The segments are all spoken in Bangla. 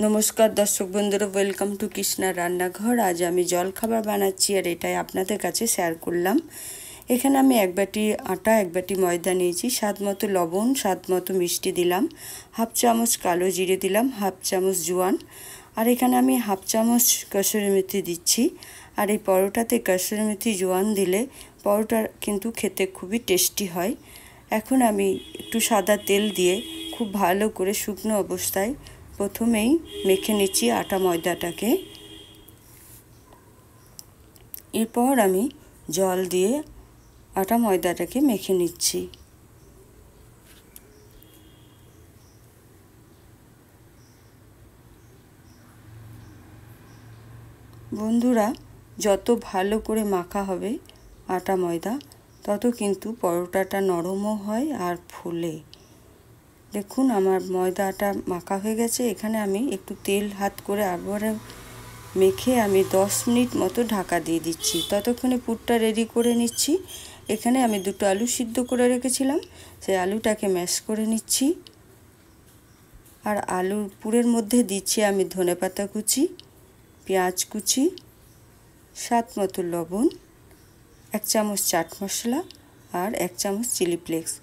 নমস্কার দর্শক বন্ধুরা, ওয়েলকাম টু কৃষ্ণার রান্নাঘর। আজ আমি জলখাবার বানাচ্ছি আর এটাই আপনাদের কাছে শেয়ার করলাম। এখানে আমি এক বাটি আটা, এক বাটি ময়দা নিয়েছি, স্বাদ মতো লবণ, স্বাদ মতো মিষ্টি দিলাম, হাফ চামচ কালো জিরে দিলাম, হাফ চামচ জোয়ান, আর এখানে আমি হাফ চামচ কসুরি মেথি দিচ্ছি। আর এই পরোটাতে কসুরি মেথি জোয়ান দিলে পরোটা কিন্তু খেতে খুবই টেস্টি হয়। এখন আমি একটু সাদা তেল দিয়ে খুব ভালো করে শুকনো অবস্থায় প্রথমেই মেখে নিচ্ছি আটা ময়দাটাকে। এরপর আমি জল দিয়ে আটা ময়দাটাকে মেখে নিচ্ছি। বন্ধুরা, যত ভালো করে মাখা হবে আটা ময়দা, তত কিন্তু পরোটাটা নরমও হয় আর ফুলে। দেখুন আমার ময়দাটা মাখা হয়ে গেছে। এখানে আমি একটু তেল হাত করে আবার মেখে আমি 10 মিনিট মতো ঢাকা দিয়ে দিচ্ছি। ততক্ষণে পুরটা রেডি করে নিচ্ছি। এখানে আমি দুটো আলু সিদ্ধ করে রেখেছিলাম, সেই আলুটাকে ম্যাশ করে নিচ্ছি। আর আলুর পুরের মধ্যে দিচ্ছি আমি ধনেপাতা কুচি, পেঁয়াজ কুচি, স্বাদ মতো লবণ, 1 চামচ চাট মশলা আর 1 চামচ চিলি ফ্লেক্স।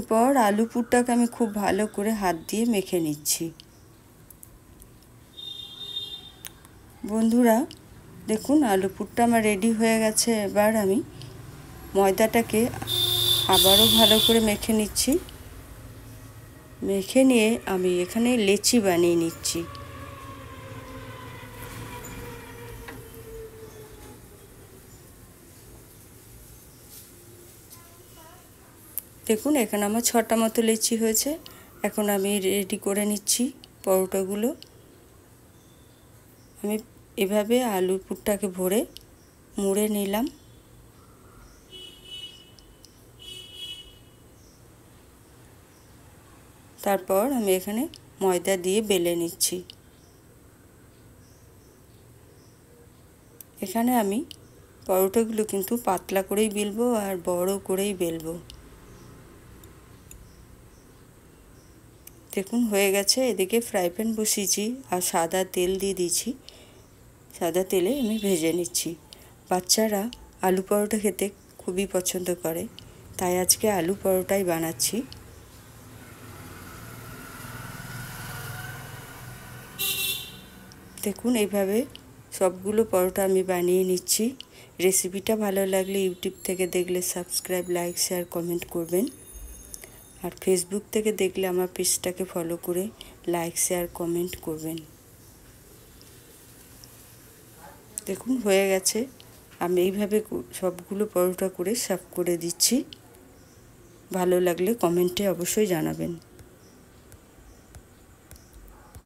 এরপর আলু পুরটাকে আমি খুব ভালো করে হাত দিয়ে মেখে নিচ্ছি। বন্ধুরা দেখুন আলু পুরটা আমার রেডি হয়ে গেছে। এবার আমি ময়দাটাকে আবারও ভালো করে মেখে নিচ্ছি। মেখে নিয়ে আমি এখানে লেচি বানিয়ে নিচ্ছি। দেখুন এখানে আমার 6টা মতো লেচি হয়েছে। এখন আমি রেডি করে নিচ্ছি পরোটাগুলো। আমি এভাবে আলুর পুরটাকে ভরে মুড়ে নিলাম। তারপর আমি এখানে ময়দা দিয়ে বেলে নিচ্ছি। এখানে আমি পরোটাগুলো কিন্তু পাতলা করেই বেলবো আর বড় করেই বেলবো। দেখুন হয়ে গেছে। এদিকে ফ্রাই প্যান বসিয়েছি আর সাদা তেল দিয়ে দিয়েছি। সাদা তেলে আমি ভেজে নিচ্ছি। বাচ্চারা আলু পরোটা খেতে খুবই পছন্দ করে, তাই আজকে আলু পরোটাই বানাচ্ছি। দেখুন এইভাবে সবগুলো পরোটা আমি বানিয়ে নিচ্ছি। রেসিপিটা ভালো লাগলে ইউটিউব থেকে দেখলে সাবস্ক্রাইব, লাইক, শেয়ার, কমেন্ট করবেন। আর ফেসবুক থেকে দেখলে আমার পেজটাকে ফলো করে লাইক, শেয়ার, কমেন্ট করবেন। দেখুন হয়ে গেছে। আমি এইভাবে সবগুলো পরোটা করে সার্ভ করে দিচ্ছি। ভালো লাগলে কমেন্টে অবশ্যই জানাবেন।